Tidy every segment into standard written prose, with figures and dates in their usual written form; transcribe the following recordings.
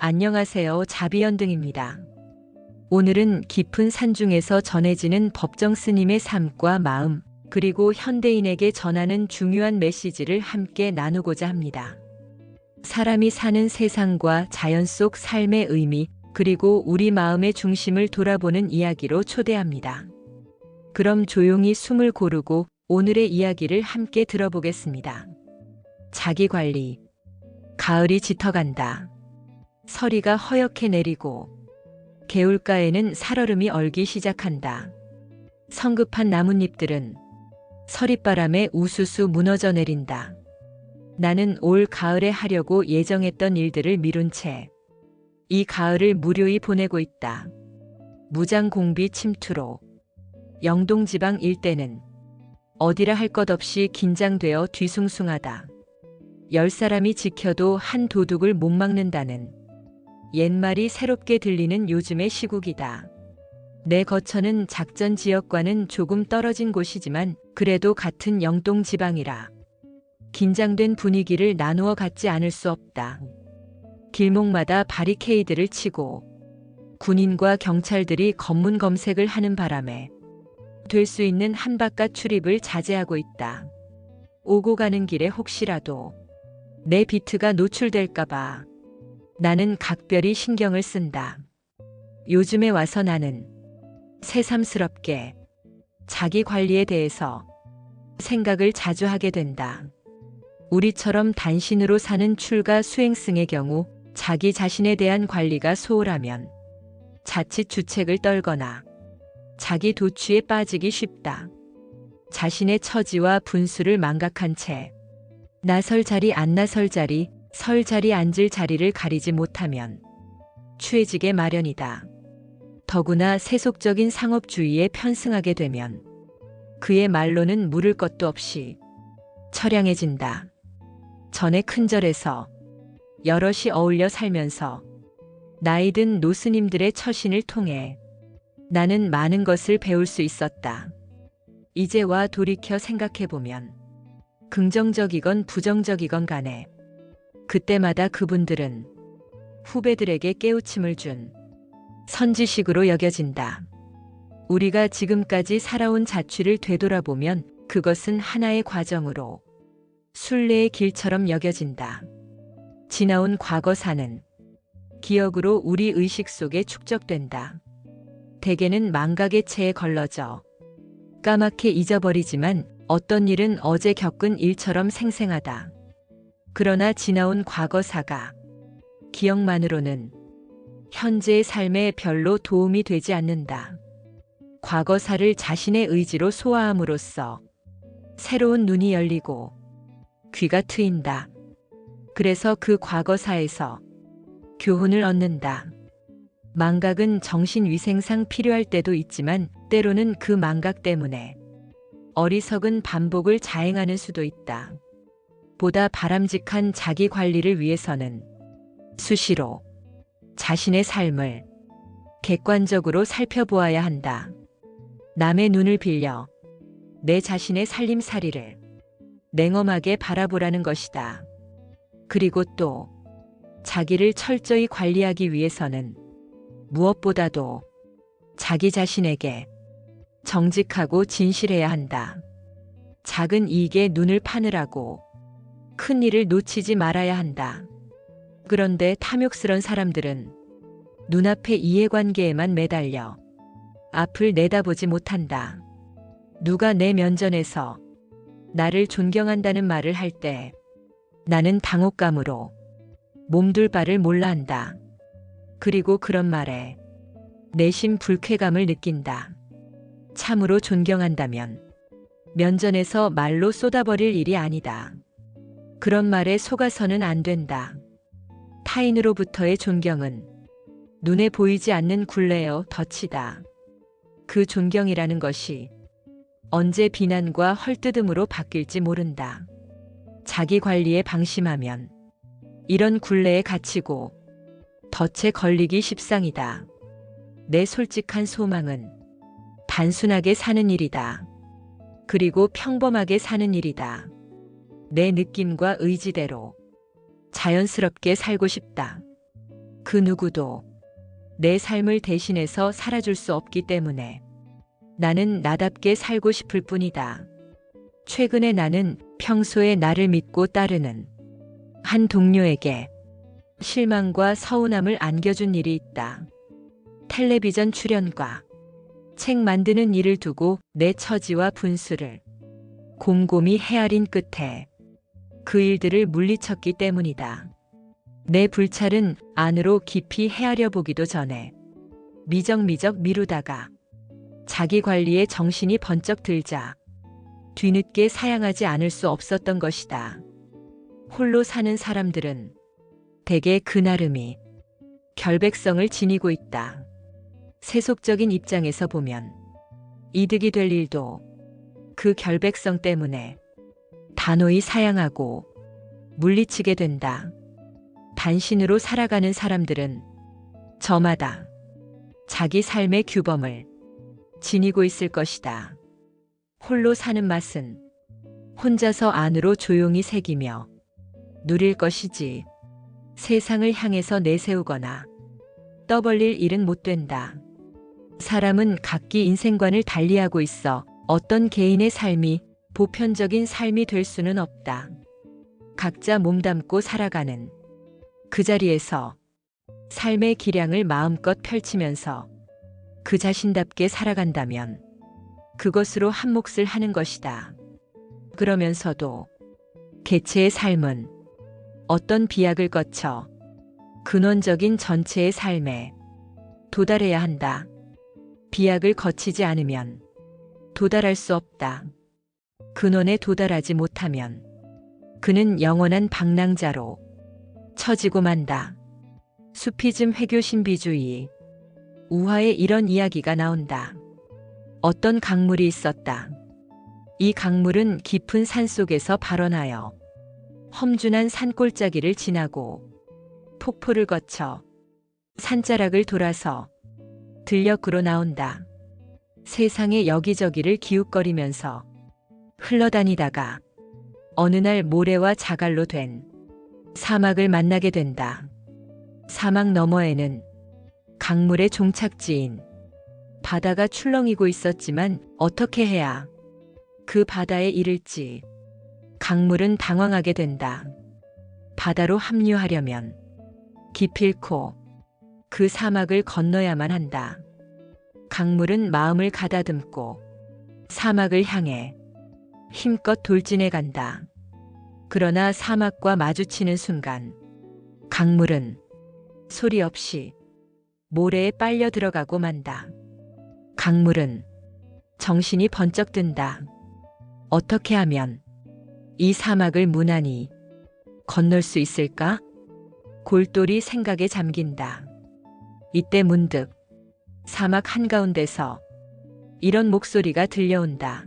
안녕하세요. 자비연등입니다. 오늘은 깊은 산중에서 전해지는 법정 스님의 삶과 마음, 그리고 현대인에게 전하는 중요한 메시지를 함께 나누고자 합니다. 사람이 사는 세상과 자연 속 삶의 의미, 그리고 우리 마음의 중심을 돌아보는 이야기로 초대합니다. 그럼 조용히 숨을 고르고 오늘의 이야기를 함께 들어보겠습니다. 자기관리. 가을이 짙어간다. 서리가 허옇게 내리고 개울가에는 살얼음이 얼기 시작한다. 성급한 나뭇잎들은 서릿바람에 우수수 무너져 내린다. 나는 올 가을에 하려고 예정했던 일들을 미룬 채 이 가을을 무료히 보내고 있다. 무장공비 침투로 영동지방 일대는 어디라 할 것 없이 긴장되어 뒤숭숭하다. 10사람이 지켜도 한 도둑을 못 막는다는 옛말이 새롭게 들리는 요즘의 시국이다. 내 거처는 작전 지역과는 조금 떨어진 곳이지만 그래도 같은 영동 지방이라 긴장된 분위기를 나누어 갖지 않을 수 없다. 길목마다 바리케이드를 치고 군인과 경찰들이 검문 검색을 하는 바람에 될 수 있는 한바깥 출입을 자제하고 있다. 오고 가는 길에 혹시라도 내 비트가 노출될까봐 나는 각별히 신경을 쓴다. 요즘에 와서 나는 새삼스럽게 자기 관리에 대해서 생각을 자주 하게 된다. 우리처럼 단신으로 사는 출가 수행승의 경우 자기 자신에 대한 관리가 소홀하면 자칫 주책을 떨거나 자기 도취에 빠지기 쉽다. 자신의 처지와 분수를 망각한 채 나설 자리 안 나설 자리, 설 자리 앉을 자리를 가리지 못하면 추해지게 마련이다. 더구나 세속적인 상업주의에 편승하게 되면 그의 말로는 물을 것도 없이 처량해진다. 전에 큰절에서 여럿이 어울려 살면서 나이든 노스님들의 처신을 통해 나는 많은 것을 배울 수 있었다. 이제와 돌이켜 생각해보면 긍정적이건 부정적이건 간에 그때마다 그분들은 후배들에게 깨우침을 준 선지식으로 여겨진다. 우리가 지금까지 살아온 자취를 되돌아보면 그것은 하나의 과정으로 순례의 길처럼 여겨진다. 지나온 과거사는 기억으로 우리 의식 속에 축적된다. 대개는 망각의 체에 걸러져 까맣게 잊어버리지만 어떤 일은 어제 겪은 일처럼 생생하다. 그러나 지나온 과거사가 기억만으로는 현재의 삶에 별로 도움이 되지 않는다. 과거사를 자신의 의지로 소화함으로써 새로운 눈이 열리고 귀가 트인다. 그래서 그 과거사에서 교훈을 얻는다. 망각은 정신위생상 필요할 때도 있지만 때로는 그 망각 때문에 어리석은 반복을 자행하는 수도 있다. 보다 바람직한 자기 관리를 위해서는 수시로 자신의 삶을 객관적으로 살펴보아야 한다. 남의 눈을 빌려 내 자신의 살림살이를 냉엄하게 바라보라는 것이다. 그리고 또 자기를 철저히 관리하기 위해서는 무엇보다도 자기 자신에게 정직하고 진실해야 한다. 작은 이익에 눈을 파느라고 큰 일을 놓치지 말아야 한다. 그런데 탐욕스런 사람들은 눈앞의 이해관계에만 매달려 앞을 내다보지 못한다. 누가 내 면전에서 나를 존경한다는 말을 할 때 나는 당혹감으로 몸둘 바를 몰라 한다. 그리고 그런 말에 내심 불쾌감을 느낀다. 참으로 존경한다면 면전에서 말로 쏟아버릴 일이 아니다. 그런 말에 속아서는 안 된다. 타인으로부터의 존경은 눈에 보이지 않는 굴레여 덫이다. 그 존경이라는 것이 언제 비난과 헐뜯음으로 바뀔지 모른다. 자기 관리에 방심하면 이런 굴레에 갇히고 덫에 걸리기 십상이다. 내 솔직한 소망은 단순하게 사는 일이다. 그리고 평범하게 사는 일이다. 내 느낌과 의지대로 자연스럽게 살고 싶다. 그 누구도 내 삶을 대신해서 살아줄 수 없기 때문에 나는 나답게 살고 싶을 뿐이다. 최근에 나는 평소에 나를 믿고 따르는 한 동료에게 실망과 서운함을 안겨준 일이 있다. 텔레비전 출연과 책 만드는 일을 두고 내 처지와 분수를 곰곰이 헤아린 끝에 그 일들을 물리쳤기 때문이다. 내 불찰은 안으로 깊이 헤아려 보기도 전에 미적미적 미루다가 자기 관리에 정신이 번쩍 들자 뒤늦게 사양하지 않을 수 없었던 것이다. 홀로 사는 사람들은 대개 그 나름이 결백성을 지니고 있다. 세속적인 입장에서 보면 이득이 될 일도 그 결백성 때문에 단호히 사양하고 물리치게 된다. 단신으로 살아가는 사람들은 저마다 자기 삶의 규범을 지니고 있을 것이다. 홀로 사는 맛은 혼자서 안으로 조용히 새기며 누릴 것이지 세상을 향해서 내세우거나 떠벌릴 일은 못 된다. 사람은 각기 인생관을 달리하고 있어 어떤 개인의 삶이 보편적인 삶이 될 수는 없다. 각자 몸담고 살아가는 그 자리에서 삶의 기량을 마음껏 펼치면서 그 자신답게 살아간다면 그것으로 한 몫을 하는 것이다. 그러면서도 개체의 삶은 어떤 비약을 거쳐 근원적인 전체의 삶에 도달해야 한다. 비약을 거치지 않으면 도달할 수 없다. 근원에 도달하지 못하면 그는 영원한 방랑자로 처지고 만다. 수피즘 회교 신비주의 우화에 이런 이야기가 나온다. 어떤 강물이 있었다. 이 강물은 깊은 산 속에서 발원하여 험준한 산골짜기를 지나고 폭포를 거쳐 산자락을 돌아서 들녘으로 나온다. 세상의 여기저기를 기웃거리면서 흘러다니다가 어느 날 모래와 자갈로 된 사막을 만나게 된다. 사막 너머에는 강물의 종착지인 바다가 출렁이고 있었지만 어떻게 해야 그 바다에 이를지 강물은 당황하게 된다. 바다로 합류하려면 기필코 그 사막을 건너야만 한다. 강물은 마음을 가다듬고 사막을 향해 힘껏 돌진해 간다. 그러나 사막과 마주치는 순간 강물은 소리 없이 모래에 빨려 들어가고 만다. 강물은 정신이 번쩍 든다. 어떻게 하면 이 사막을 무난히 건널 수 있을까? 골똘히 생각에 잠긴다. 이때 문득 사막 한가운데서 이런 목소리가 들려온다.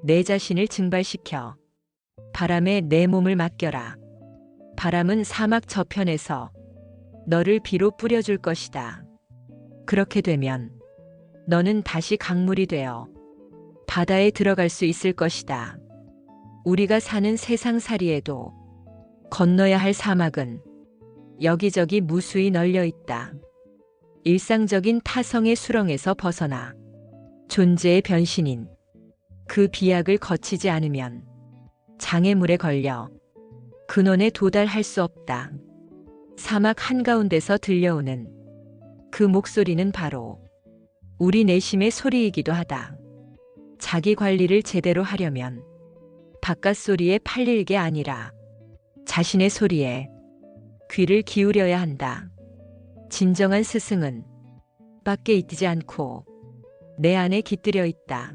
내 자신을 증발시켜 바람에 내 몸을 맡겨라. 바람은 사막 저편에서 너를 비로 뿌려줄 것이다. 그렇게 되면 너는 다시 강물이 되어 바다에 들어갈 수 있을 것이다. 우리가 사는 세상살이에도 건너야 할 사막은 여기저기 무수히 널려 있다. 일상적인 타성의 수렁에서 벗어나 존재의 변신인 그 비약을 거치지 않으면 장애물에 걸려 근원에 도달할 수 없다. 사막 한가운데서 들려오는 그 목소리는 바로 우리 내심의 소리이기도 하다. 자기 관리를 제대로 하려면 바깥 소리에 팔릴 게 아니라 자신의 소리에 귀를 기울여야 한다. 진정한 스승은 밖에 있지 않고 내 안에 깃들여 있다.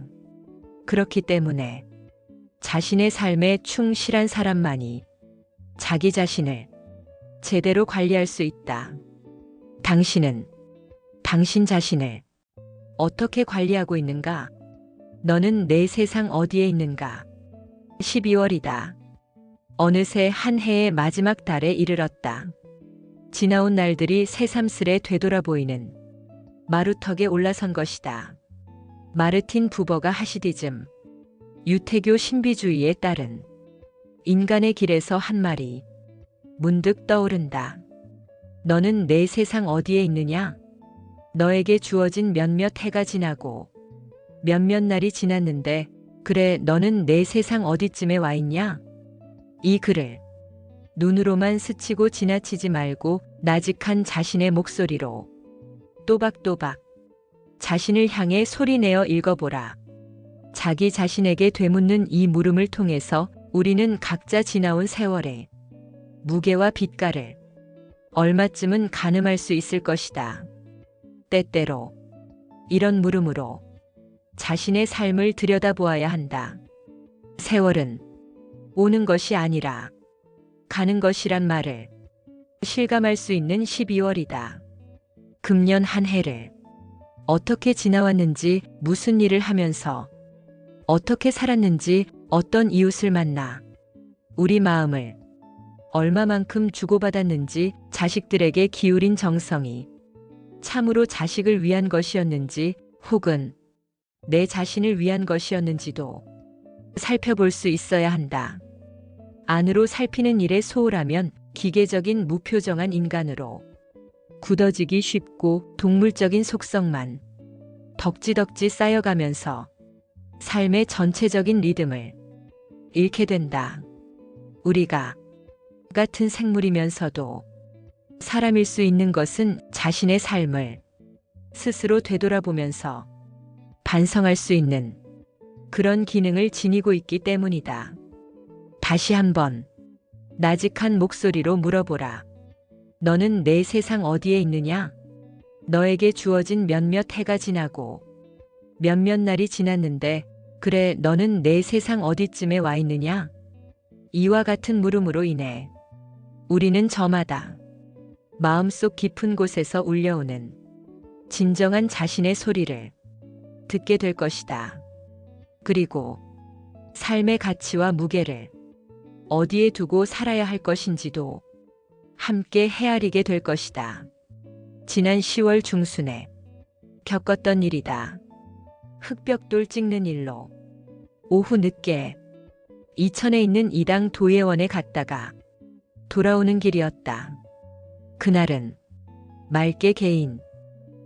그렇기 때문에 자신의 삶에 충실한 사람만이 자기 자신을 제대로 관리할 수 있다. 당신은 당신 자신을 어떻게 관리하고 있는가? 너는 내 세상 어디에 있는가? 12월이다. 어느새 한 해의 마지막 달에 이르렀다. 지나온 날들이 새삼스레 되돌아 보이는 마루턱에 올라선 것이다. 마르틴 부버가 하시디즘, 유태교 신비주의에 따른 인간의 길에서 한 말이 문득 떠오른다. 너는 내 세상 어디에 있느냐? 너에게 주어진 몇몇 해가 지나고 몇몇 날이 지났는데 그래 너는 내 세상 어디쯤에 와 있냐? 이 글을 눈으로만 스치고 지나치지 말고 나직한 자신의 목소리로 또박또박 자신을 향해 소리내어 읽어보라. 자기 자신에게 되묻는 이 물음을 통해서 우리는 각자 지나온 세월의 무게와 빛깔을 얼마쯤은 가늠할 수 있을 것이다. 때때로 이런 물음으로 자신의 삶을 들여다보아야 한다. 세월은 오는 것이 아니라 가는 것이란 말을 실감할 수 있는 12월이다. 금년 한 해를 어떻게 지나왔는지, 무슨 일을 하면서 어떻게 살았는지, 어떤 이웃을 만나 우리 마음을 얼마만큼 주고받았는지, 자식들에게 기울인 정성이 참으로 자식을 위한 것이었는지 혹은 내 자신을 위한 것이었는지도 살펴볼 수 있어야 한다. 안으로 살피는 일에 소홀하면 기계적인 무표정한 인간으로 굳어지기 쉽고 동물적인 속성만 덕지덕지 쌓여가면서 삶의 전체적인 리듬을 잃게 된다. 우리가 같은 생물이면서도 사람일 수 있는 것은 자신의 삶을 스스로 되돌아보면서 반성할 수 있는 그런 기능을 지니고 있기 때문이다. 다시 한번 나직한 목소리로 물어보라. 너는 내 세상 어디에 있느냐? 너에게 주어진 몇몇 해가 지나고 몇몇 날이 지났는데 그래 너는 내 세상 어디쯤에 와 있느냐? 이와 같은 물음으로 인해 우리는 저마다 마음속 깊은 곳에서 울려오는 진정한 자신의 소리를 듣게 될 것이다. 그리고 삶의 가치와 무게를 어디에 두고 살아야 할 것인지도 함께 헤아리게 될 것이다. 지난 10월 중순에 겪었던 일이다. 흑벽돌 찍는 일로 오후 늦게 이천에 있는 이당 도예원에 갔다가 돌아오는 길이었다. 그날은 맑게 개인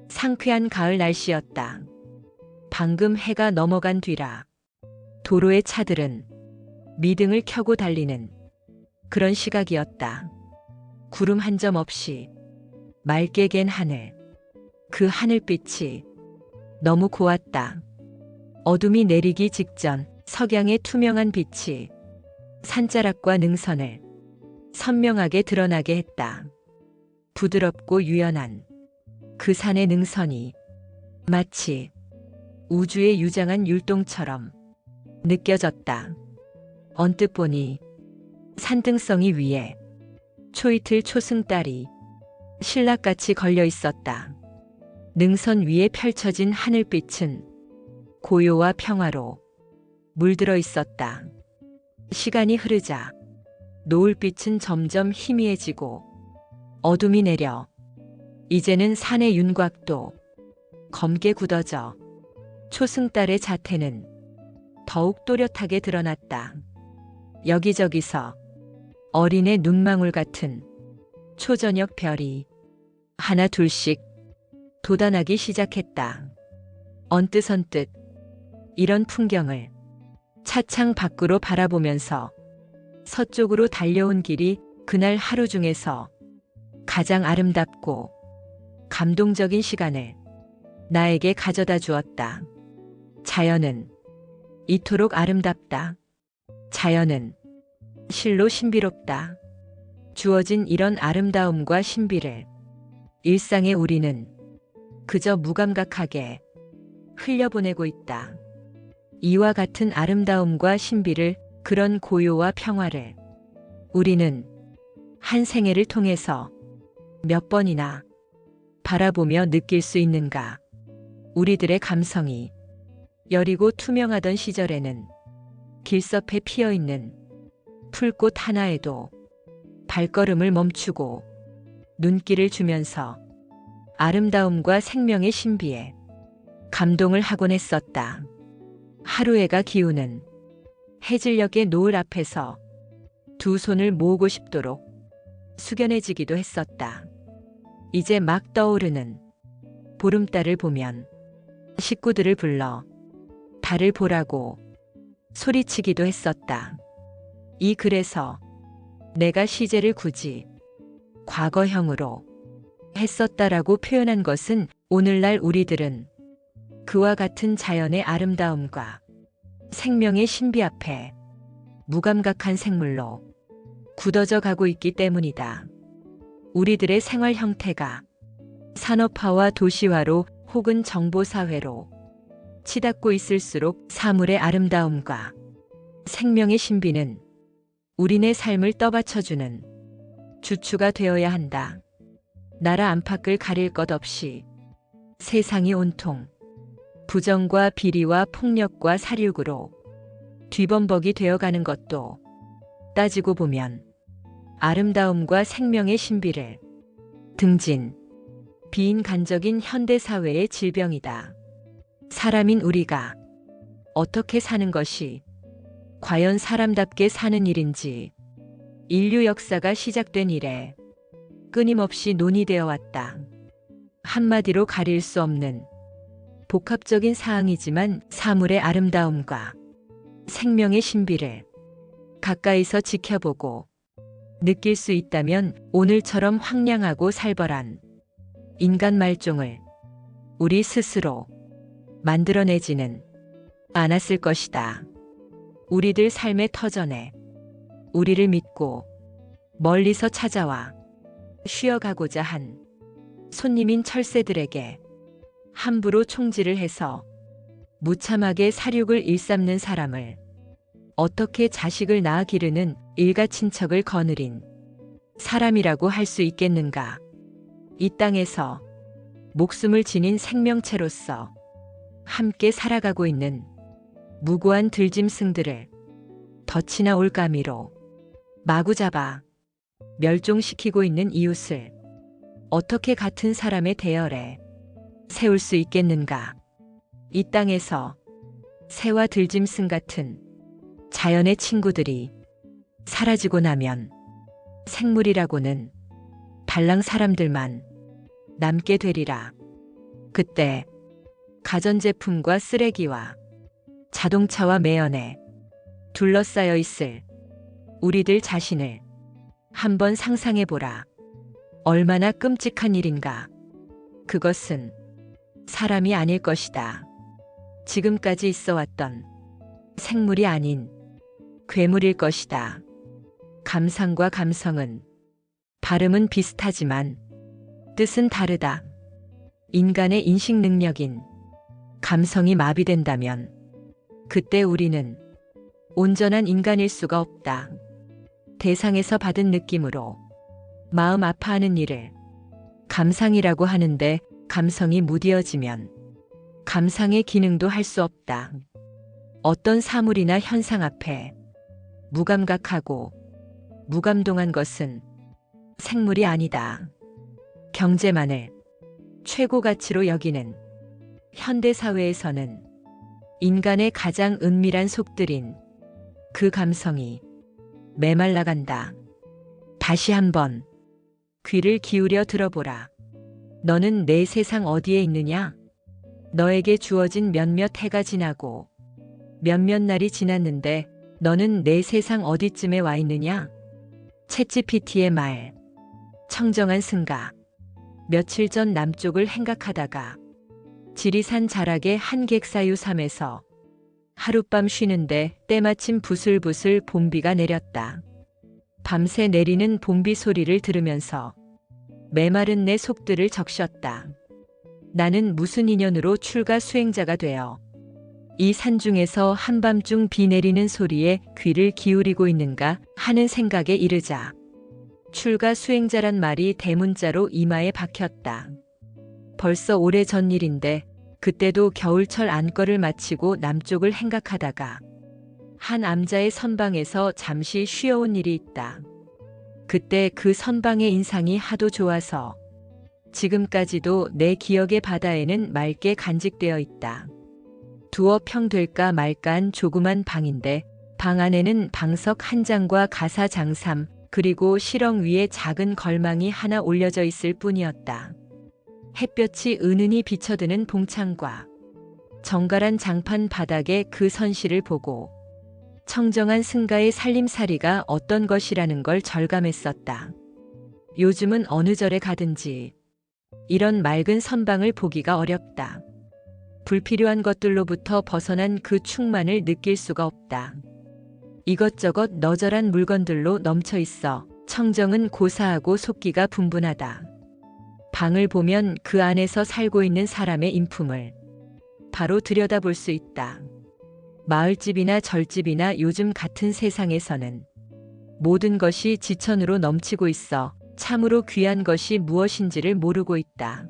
상쾌한 가을 날씨였다. 방금 해가 넘어간 뒤라 도로의 차들은 미등을 켜고 달리는 그런 시각이었다. 구름 한 점 없이 맑게 갠 하늘, 그 하늘빛이 너무 고왔다. 어둠이 내리기 직전 석양의 투명한 빛이 산자락과 능선을 선명하게 드러나게 했다. 부드럽고 유연한 그 산의 능선이 마치 우주의 유장한 율동처럼 느껴졌다. 언뜻 보니 산등성이 위에 초이틀 초승달이 신락같이 걸려 있었다. 능선 위에 펼쳐진 하늘빛은 고요와 평화로 물들어 있었다. 시간이 흐르자 노을빛은 점점 희미해지고 어둠이 내려 이제는 산의 윤곽도 검게 굳어져 초승달의 자태는 더욱 또렷하게 드러났다. 여기저기서 어린애 눈망울 같은 초저녁 별이 하나 둘씩 돋아나기 시작했다. 언뜻 이런 풍경을 차창 밖으로 바라보면서 서쪽으로 달려온 길이 그날 하루 중에서 가장 아름답고 감동적인 시간을 나에게 가져다 주었다. 자연은 이토록 아름답다. 자연은 실로 신비롭다. 주어진 이런 아름다움과 신비를 일상의 우리는 그저 무감각하게 흘려보내고 있다. 이와 같은 아름다움과 신비를, 그런 고요와 평화를 우리는 한 생애를 통해서 몇 번이나 바라보며 느낄 수 있는가? 우리들의 감성이 여리고 투명하던 시절에는 길섭에 피어있는 풀꽃 하나에도 발걸음을 멈추고 눈길을 주면서 아름다움과 생명의 신비에 감동을 하곤 했었다. 하루해가 기우는 해질녘의 노을 앞에서 두 손을 모으고 싶도록 숙연해지기도 했었다. 이제 막 떠오르는 보름달을 보면 식구들을 불러 달을 보라고 소리치기도 했었다. 이 글에서 내가 시제를 굳이 과거형으로 했었다라고 표현한 것은 오늘날 우리들은 그와 같은 자연의 아름다움과 생명의 신비 앞에 무감각한 생물로 굳어져 가고 있기 때문이다. 우리들의 생활 형태가 산업화와 도시화로 혹은 정보사회로 치닫고 있을수록 사물의 아름다움과 생명의 신비는 우리네 삶을 떠받쳐주는 주축가 되어야 한다. 나라 안팎을 가릴 것 없이 세상이 온통 부정과 비리와 폭력과 살육으로 뒤범벅이 되어가는 것도 따지고 보면 아름다움과 생명의 신비를 등진 비인간적인 현대사회의 질병이다. 사람인 우리가 어떻게 사는 것이 과연 사람답게 사는 일인지 인류 역사가 시작된 이래 끊임없이 논의되어 왔다. 한마디로 가릴 수 없는 복합적인 사항이지만 사물의 아름다움과 생명의 신비를 가까이서 지켜보고 느낄 수 있다면 오늘처럼 황량하고 살벌한 인간 말종을 우리 스스로 만들어내지는 않았을 것이다. 우리들 삶의 터전에 우리를 믿고 멀리서 찾아와 쉬어가고자 한 손님인 철새들에게 함부로 총질을 해서 무참하게 사륙을 일삼는 사람을 어떻게 자식을 낳아 기르는 일가친척을 거느린 사람이라고 할 수 있겠는가? 이 땅에서 목숨을 지닌 생명체로서 함께 살아가고 있는 무고한 들짐승들을 덫이나 올가미로 마구 잡아 멸종시키고 있는 이웃을 어떻게 같은 사람의 대열에 세울 수 있겠는가? 이 땅에서 새와 들짐승 같은 자연의 친구들이 사라지고 나면 생물이라고는 발랑 사람들만 남게 되리라. 그때 가전제품과 쓰레기와 자동차와 매연에 둘러싸여 있을 우리들 자신을 한번 상상해보라. 얼마나 끔찍한 일인가. 그것은 사람이 아닐 것이다. 지금까지 있어왔던 생물이 아닌 괴물일 것이다. 감상과 감성은 발음은 비슷하지만 뜻은 다르다. 인간의 인식 능력인 감성이 마비된다면 그때 우리는 온전한 인간일 수가 없다. 대상에서 받은 느낌으로 마음 아파하는 일을 감상이라고 하는데 감성이 무디어지면 감상의 기능도 할 수 없다. 어떤 사물이나 현상 앞에 무감각하고 무감동한 것은 생물이 아니다. 경제만을 최고 가치로 여기는 현대사회에서는 인간의 가장 은밀한 속들인 그 감성이 메말라간다. 다시 한번 귀를 기울여 들어보라. 너는 내 세상 어디에 있느냐? 너에게 주어진 몇몇 해가 지나고 몇몇 날이 지났는데 너는 내 세상 어디쯤에 와 있느냐? 챗GPT의 말. 청정한 승가. 며칠 전 남쪽을 행각하다가 지리산 자락의 한객사유 섬에서 하룻밤 쉬는데 때마침 부슬부슬 봄비가 내렸다. 밤새 내리는 봄비 소리를 들으면서 메마른 내 속들을 적셨다. 나는 무슨 인연으로 출가 수행자가 되어 이 산중에서 한밤중 비 내리는 소리에 귀를 기울이고 있는가 하는 생각에 이르자 출가 수행자란 말이 대문자로 이마에 박혔다. 벌써 오래전 일인데 그때도 겨울철 안거를 마치고 남쪽을 행각하다가 한 암자의 선방에서 잠시 쉬어온 일이 있다. 그때 그 선방의 인상이 하도 좋아서 지금까지도 내 기억의 바다에는 맑게 간직되어 있다. 두어 평 될까 말까한 조그만 방인데 방 안에는 방석 한 장과 가사 장삼, 그리고 시렁 위에 작은 걸망이 하나 올려져 있을 뿐이었다. 햇볕이 은은히 비쳐드는 봉창과 정갈한 장판 바닥에 그 선실을 보고 청정한 승가의 살림살이가 어떤 것이라는 걸 절감했었다. 요즘은 어느 절에 가든지 이런 맑은 선방을 보기가 어렵다. 불필요한 것들로부터 벗어난 그 충만을 느낄 수가 없다. 이것저것 너절한 물건들로 넘쳐 있어 청정은 고사하고 속기가 분분하다. 방을 보면 그 안에서 살고 있는 사람의 인품을 바로 들여다볼 수 있다. 마을집이나 절집이나 요즘 같은 세상에서는 모든 것이 지천으로 넘치고 있어 참으로 귀한 것이 무엇인지를 모르고 있다.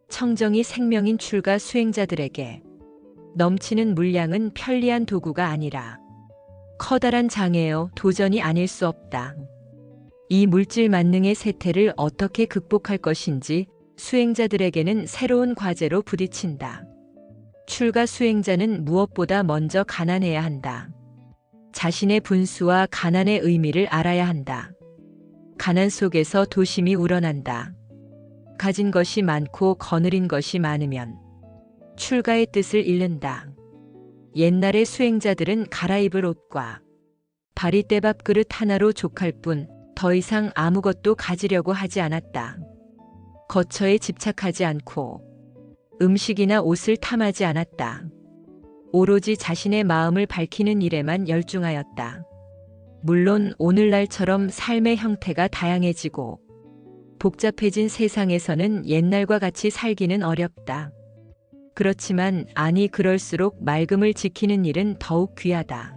청정이 생명인 출가 수행자들에게 넘치는 물량은 편리한 도구가 아니라 커다란 장애요 도전이 아닐 수 없다. 이 물질 만능의 세태를 어떻게 극복할 것인지 수행자들에게는 새로운 과제로 부딪힌다. 출가 수행자는 무엇보다 먼저 가난해야 한다. 자신의 분수와 가난의 의미를 알아야 한다. 가난 속에서 도심이 우러난다. 가진 것이 많고 거느린 것이 많으면 출가의 뜻을 잃는다. 옛날의 수행자들은 갈아입을 옷과 바리떼밥 그릇 하나로 족할 뿐 더 이상 아무것도 가지려고 하지 않았다. 거처에 집착하지 않고 음식이나 옷을 탐하지 않았다. 오로지 자신의 마음을 밝히는 일에만 열중하였다. 물론 오늘날처럼 삶의 형태가 다양해지고 복잡해진 세상에서는 옛날과 같이 살기는 어렵다. 그렇지만 아니 그럴수록 맑음을 지키는 일은 더욱 귀하다.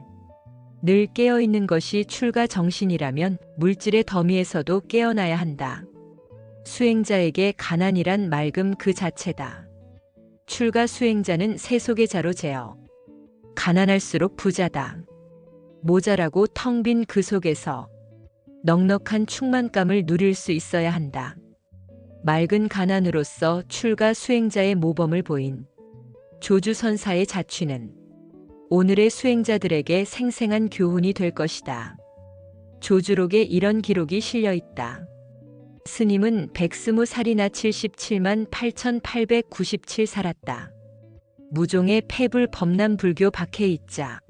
늘 깨어있는 것이 출가 정신이라면 물질의 더미에서도 깨어나야 한다. 수행자에게 가난이란 맑음 그 자체다. 출가 수행자는 세속의 자로 재어 가난할수록 부자다. 모자라고 텅 빈 그 속에서 넉넉한 충만감을 누릴 수 있어야 한다. 맑은 가난으로서 출가 수행자의 모범을 보인 조주선사의 자취는 오늘의 수행자들에게 생생한 교훈이 될 것이다. 조주록에 이런 기록이 실려 있다. 스님은 120살이나 77만 8,897 살았다. 무종의 폐불 범람 불교 박해있자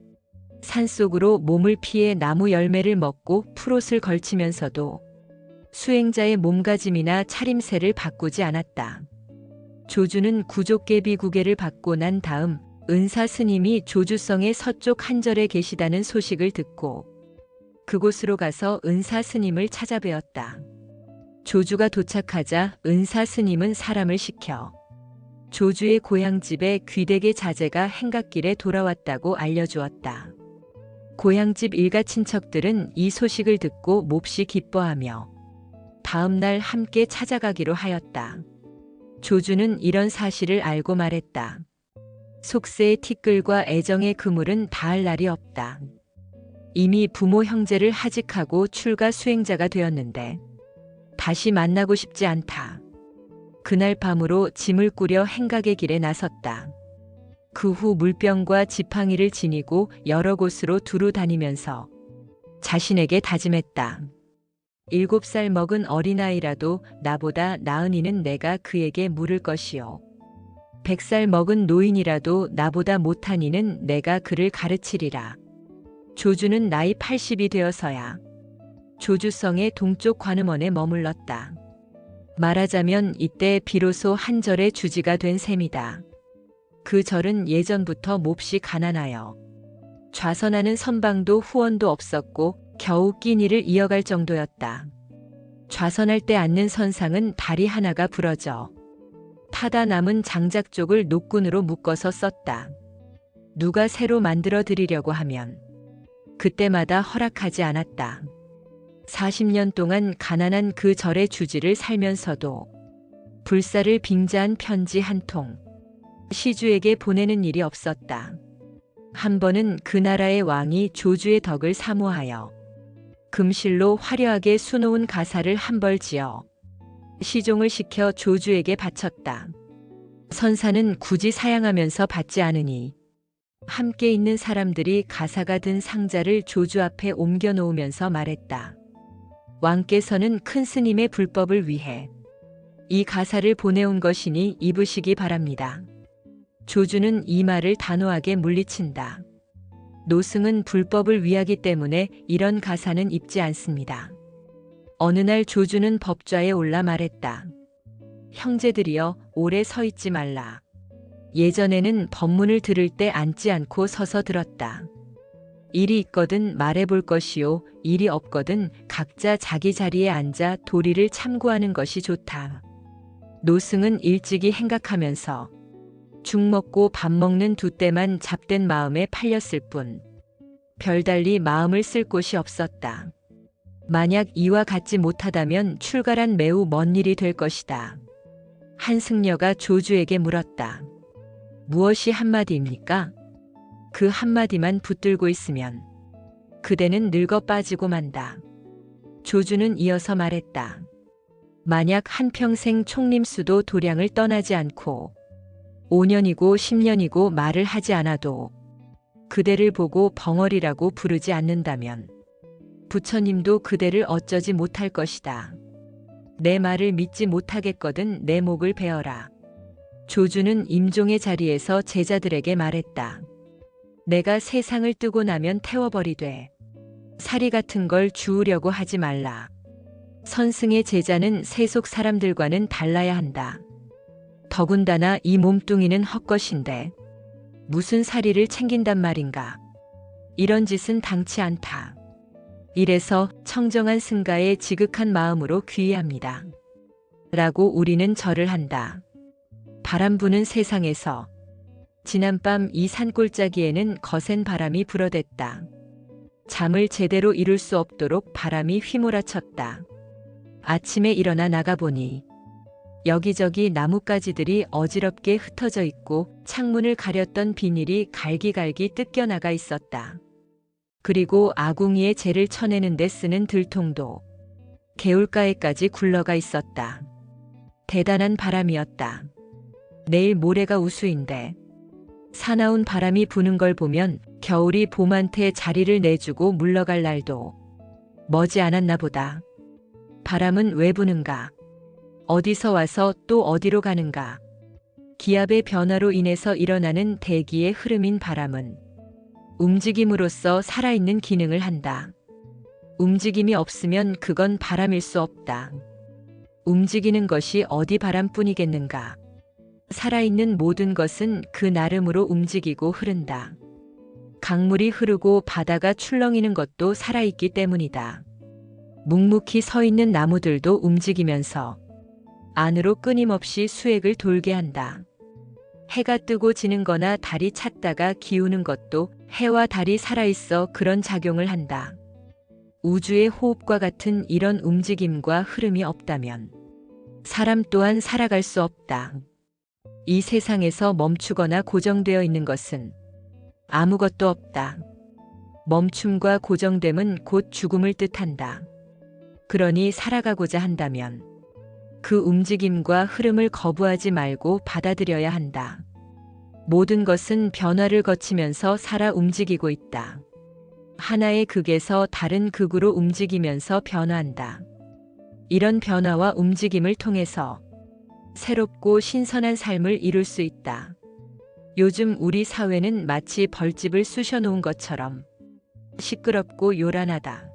산속으로 몸을 피해 나무 열매를 먹고 풀옷을 걸치면서도 수행자의 몸가짐이나 차림새를 바꾸지 않았다. 조주는 구족계비 구계를 받고 난 다음 은사 스님이 조주성의 서쪽 한절에 계시다는 소식을 듣고 그곳으로 가서 은사 스님을 찾아뵈었다. 조주가 도착하자 은사 스님은 사람을 시켜 조주의 고향집에 귀댁의 자제가 행각길에 돌아왔다고 알려주었다. 고향집 일가 친척들은 이 소식을 듣고 몹시 기뻐하며 다음 날 함께 찾아가기로 하였다. 조주는 이런 사실을 알고 말했다. 속세의 티끌과 애정의 그물은 닿을 날이 없다. 이미 부모 형제를 하직하고 출가 수행자가 되었는데 다시 만나고 싶지 않다. 그날 밤으로 짐을 꾸려 행각의 길에 나섰다. 그 후 물병과 지팡이를 지니고 여러 곳으로 두루 다니면서 자신에게 다짐했다. 7살 먹은 어린아이라도 나보다 나은 이는 내가 그에게 물을 것이요. 100살 먹은 노인이라도 나보다 못한 이는 내가 그를 가르치리라. 조주는 나이 80이 되어서야 조주성의 동쪽 관음원에 머물렀다. 말하자면 이때 비로소 한 절의 주지가 된 셈이다. 그 절은 예전부터 몹시 가난하여 좌선하는 선방도 후원도 없었고 겨우 끼니를 이어갈 정도였다. 좌선할 때 앉는 선상은 다리 하나가 부러져 타다 남은 장작 쪽을 노끈으로 묶어서 썼다. 누가 새로 만들어 드리려고 하면 그때마다 허락하지 않았다. 40년 동안 가난한 그 절의 주지를 살면서도 불사를 빙자한 편지 한 통, 시주에게 보내는 일이 없었다. 한 번은 그 나라의 왕이 조주의 덕을 사모하여 금실로 화려하게 수놓은 가사를 한 벌 지어 시종을 시켜 조주에게 바쳤다. 선사는 굳이 사양하면서 받지 않으니 함께 있는 사람들이 가사가 든 상자를 조주 앞에 옮겨 놓으면서 말했다. 왕께서는 큰 스님의 불법을 위해 이 가사를 보내온 것이니 입으시기 바랍니다. 조주는 이 말을 단호하게 물리친다. 노승은 불법을 위하기 때문에 이런 가사는 입지 않습니다. 어느 날 조주는 법좌에 올라 말했다. 형제들이여, 오래 서 있지 말라. 예전에는 법문을 들을 때 앉지 않고 서서 들었다. 일이 있거든 말해볼 것이요, 일이 없거든 각자 자기 자리에 앉아 도리를 참고하는 것이 좋다. 노승은 일찍이 행각하면서 죽 먹고 밥 먹는 두 때만 잡된 마음에 팔렸을 뿐 별달리 마음을 쓸 곳이 없었다. 만약 이와 같지 못하다면 출가란 매우 먼 일이 될 것이다. 한승려가 조주에게 물었다. 무엇이 한마디입니까? 그 한마디만 붙들고 있으면 그대는 늙어 빠지고 만다. 조주는 이어서 말했다. 만약 한평생 총림수도 도량을 떠나지 않고 5년이고 10년이고 말을 하지 않아도 그대를 보고 벙어리라고 부르지 않는다면 부처님도 그대를 어쩌지 못할 것이다. 내 말을 믿지 못하겠거든 내 목을 베어라. 조주는 임종의 자리에서 제자들에게 말했다. 내가 세상을 뜨고 나면 태워버리되 사리 같은 걸 주우려고 하지 말라. 선승의 제자는 세속 사람들과는 달라야 한다. 더군다나 이 몸뚱이는 헛것인데 무슨 사리를 챙긴단 말인가. 이런 짓은 당치 않다. 이래서 청정한 승가의 지극한 마음으로 귀의합니다. 라고 우리는 절을 한다. 바람 부는 세상에서 지난밤 이 산골짜기에는 거센 바람이 불어댔다. 잠을 제대로 이룰 수 없도록 바람이 휘몰아쳤다. 아침에 일어나 나가보니 여기저기 나뭇가지들이 어지럽게 흩어져 있고 창문을 가렸던 비닐이 갈기갈기 뜯겨나가 있었다. 그리고 아궁이에 재를 쳐내는 데 쓰는 들통도 개울가에까지 굴러가 있었다. 대단한 바람이었다. 내일 모레가 우수인데 사나운 바람이 부는 걸 보면 겨울이 봄한테 자리를 내주고 물러갈 날도 머지 않았나 보다. 바람은 왜 부는가? 어디서 와서 또 어디로 가는가? 기압의 변화로 인해서 일어나는 대기의 흐름인 바람은 움직임으로써 살아있는 기능을 한다. 움직임이 없으면 그건 바람일 수 없다. 움직이는 것이 어디 바람뿐이겠는가? 살아있는 모든 것은 그 나름으로 움직이고 흐른다. 강물이 흐르고 바다가 출렁이는 것도 살아있기 때문이다. 묵묵히 서 있는 나무들도 움직이면서 안으로 끊임없이 수액을 돌게 한다. 해가 뜨고 지는 거나 달이 찼다가 기우는 것도 해와 달이 살아있어 그런 작용을 한다. 우주의 호흡과 같은 이런 움직임과 흐름이 없다면 사람 또한 살아갈 수 없다. 이 세상에서 멈추거나 고정되어 있는 것은 아무것도 없다. 멈춤과 고정됨은 곧 죽음을 뜻한다. 그러니 살아가고자 한다면 그 움직임과 흐름을 거부하지 말고 받아들여야 한다. 모든 것은 변화를 거치면서 살아 움직이고 있다. 하나의 극에서 다른 극으로 움직이면서 변화한다. 이런 변화와 움직임을 통해서 새롭고 신선한 삶을 이룰 수 있다. 요즘 우리 사회는 마치 벌집을 쑤셔놓은 것처럼 시끄럽고 요란하다.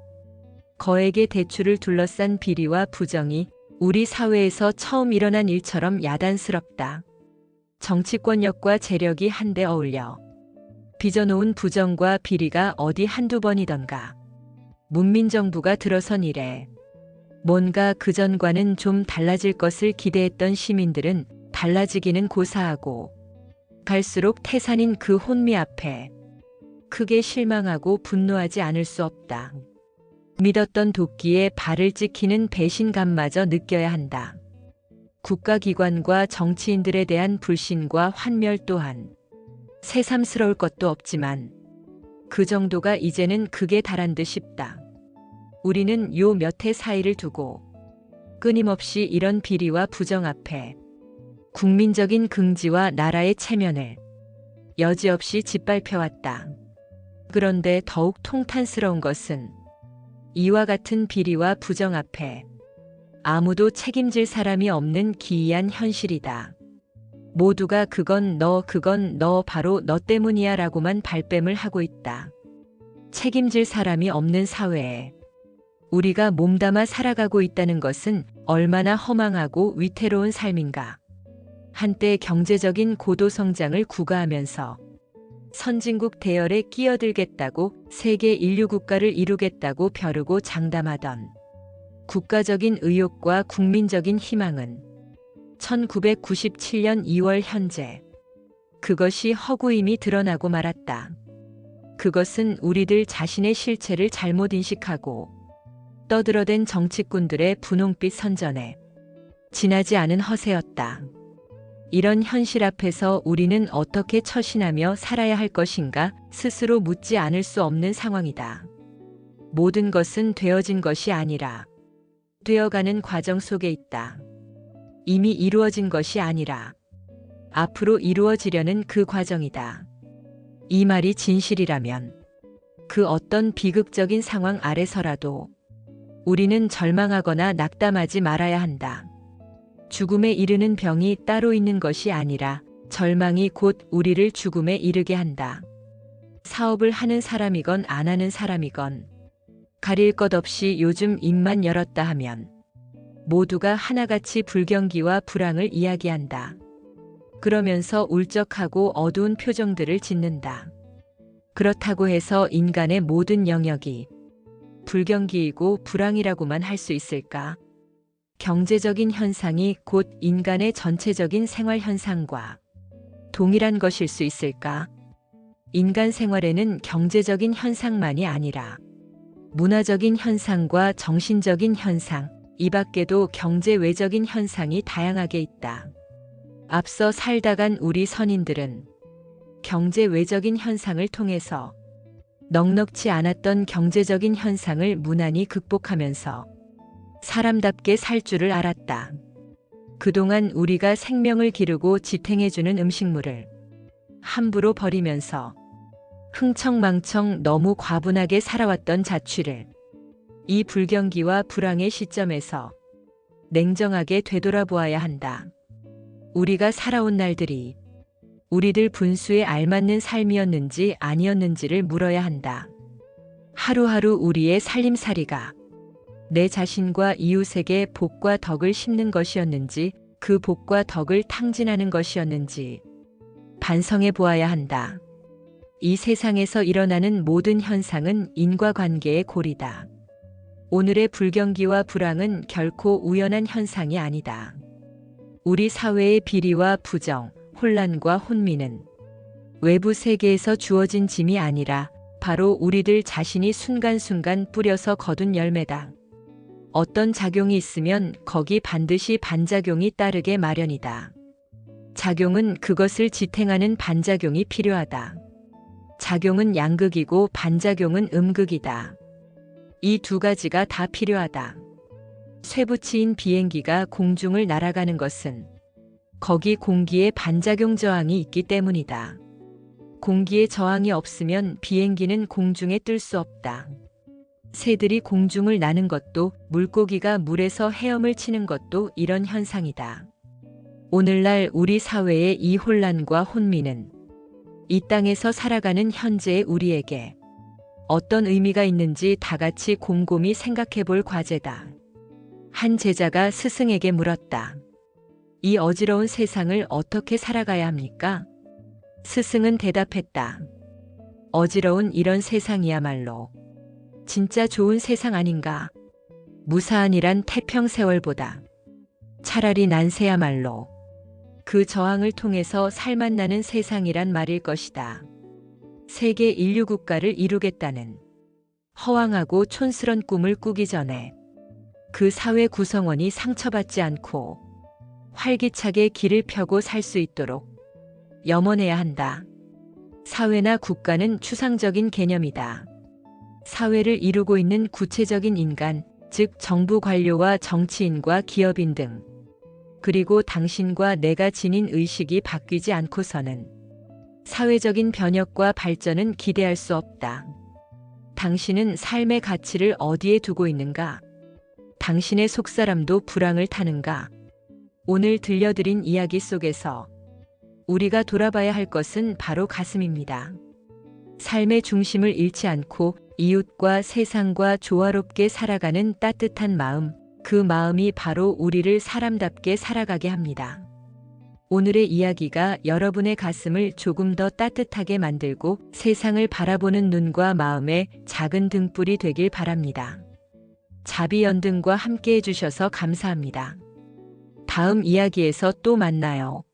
거액의 대출을 둘러싼 비리와 부정이 우리 사회에서 처음 일어난 일처럼 야단스럽다. 정치권력과 재력이 한데 어울려 빚어놓은 부정과 비리가 어디 한두 번이던가. 문민정부가 들어선 이래 뭔가 그전과는 좀 달라질 것을 기대했던 시민들은 달라지기는 고사하고 갈수록 태산인 그 혼미 앞에 크게 실망하고 분노하지 않을 수 없다. 믿었던 도끼에 발을 찍히는 배신감마저 느껴야 한다. 국가기관과 정치인들에 대한 불신과 환멸 또한 새삼스러울 것도 없지만 그 정도가 이제는 극에 달한 듯 싶다. 우리는 요 몇 해 사이를 두고 끊임없이 이런 비리와 부정 앞에 국민적인 긍지와 나라의 체면을 여지없이 짓밟혀왔다. 그런데 더욱 통탄스러운 것은 이와 같은 비리와 부정 앞에 아무도 책임질 사람이 없는 기이한 현실이다. 모두가 그건 너 바로 너 때문이야 라고만 발뺌을 하고 있다. 책임질 사람이 없는 사회에 우리가 몸담아 살아가고 있다는 것은 얼마나 허망하고 위태로운 삶인가. 한때 경제적인 고도 성장을 구가하면서 선진국 대열에 끼어들겠다고 세계 인류 국가를 이루겠다고 벼르고 장담하던 국가적인 의욕과 국민적인 희망은 1997년 2월 현재 그것이 허구임이 드러나고 말았다. 그것은 우리들 자신의 실체를 잘못 인식하고 떠들어댄 정치꾼들의 분홍빛 선전에 지나지 않은 허세였다. 이런 현실 앞에서 우리는 어떻게 처신하며 살아야 할 것인가 스스로 묻지 않을 수 없는 상황이다. 모든 것은 되어진 것이 아니라 되어가는 과정 속에 있다. 이미 이루어진 것이 아니라 앞으로 이루어지려는 그 과정이다. 이 말이 진실이라면 그 어떤 비극적인 상황 아래서라도 우리는 절망하거나 낙담하지 말아야 한다. 죽음에 이르는 병이 따로 있는 것이 아니라 절망이 곧 우리를 죽음에 이르게 한다. 사업을 하는 사람이건 안 하는 사람이건 가릴 것 없이 요즘 입만 열었다 하면 모두가 하나같이 불경기와 불황을 이야기한다. 그러면서 울적하고 어두운 표정들을 짓는다. 그렇다고 해서 인간의 모든 영역이 불경기이고 불황이라고만 할 수 있을까? 경제적인 현상이 곧 인간의 전체적인 생활 현상과 동일한 것일 수 있을까? 인간 생활에는 경제적인 현상만이 아니라 문화적인 현상과 정신적인 현상, 이 밖에도 경제 외적인 현상이 다양하게 있다. 앞서 살다 간 우리 선인들은 경제 외적인 현상을 통해서 넉넉지 않았던 경제적인 현상을 무난히 극복하면서 사람답게 살 줄을 알았다. 그동안 우리가 생명을 기르고 지탱해주는 음식물을 함부로 버리면서 흥청망청 너무 과분하게 살아왔던 자취를 이 불경기와 불황의 시점에서 냉정하게 되돌아보아야 한다. 우리가 살아온 날들이 우리들 분수에 알맞는 삶이었는지 아니었는지를 물어야 한다. 하루하루 우리의 살림살이가 내 자신과 이웃에게 복과 덕을 심는 것이었는지 그 복과 덕을 탕진하는 것이었는지 반성해 보아야 한다. 이 세상에서 일어나는 모든 현상은 인과관계의 고리다. 오늘의 불경기와 불황은 결코 우연한 현상이 아니다. 우리 사회의 비리와 부정, 혼란과 혼미는 외부 세계에서 주어진 짐이 아니라 바로 우리들 자신이 순간순간 뿌려서 거둔 열매다. 어떤 작용이 있으면 거기 반드시 반작용이 따르게 마련이다. 작용은 그것을 지탱하는 반작용이 필요하다. 작용은 양극이고 반작용은 음극이다. 이 두 가지가 다 필요하다. 쇠붙이인 비행기가 공중을 날아가는 것은 거기 공기에 반작용 저항이 있기 때문이다. 공기의 저항이 없으면 비행기는 공중에 뜰 수 없다. 새들이 공중을 나는 것도 물고기가 물에서 헤엄을 치는 것도 이런 현상이다. 오늘날 우리 사회의 이 혼란과 혼미는 이 땅에서 살아가는 현재의 우리에게 어떤 의미가 있는지 다 같이 곰곰이 생각해 볼 과제다. 한 제자가 스승에게 물었다. 이 어지러운 세상을 어떻게 살아가야 합니까? 스승은 대답했다. 어지러운 이런 세상이야말로 진짜 좋은 세상 아닌가? 무사한이란 태평세월보다 차라리 난세야말로 그 저항을 통해서 살맛나는 세상이란 말일 것이다. 세계 인류 국가를 이루겠다는 허황하고 촌스런 꿈을 꾸기 전에 그 사회 구성원이 상처받지 않고 활기차게 길을 펴고 살 수 있도록 염원해야 한다. 사회나 국가는 추상적인 개념이다. 사회를 이루고 있는 구체적인 인간, 즉 정부 관료와 정치인과 기업인 등, 그리고 당신과 내가 지닌 의식이 바뀌지 않고서는 사회적인 변혁과 발전은 기대할 수 없다. 당신은 삶의 가치를 어디에 두고 있는가? 당신의 속사람도 불황을 타는가? 오늘 들려드린 이야기 속에서 우리가 돌아봐야 할 것은 바로 가슴입니다. 삶의 중심을 잃지 않고 이웃과 세상과 조화롭게 살아가는 따뜻한 마음, 그 마음이 바로 우리를 사람답게 살아가게 합니다. 오늘의 이야기가 여러분의 가슴을 조금 더 따뜻하게 만들고 세상을 바라보는 눈과 마음의 작은 등불이 되길 바랍니다. 자비연등과 함께 해주셔서 감사합니다. 다음 이야기에서 또 만나요.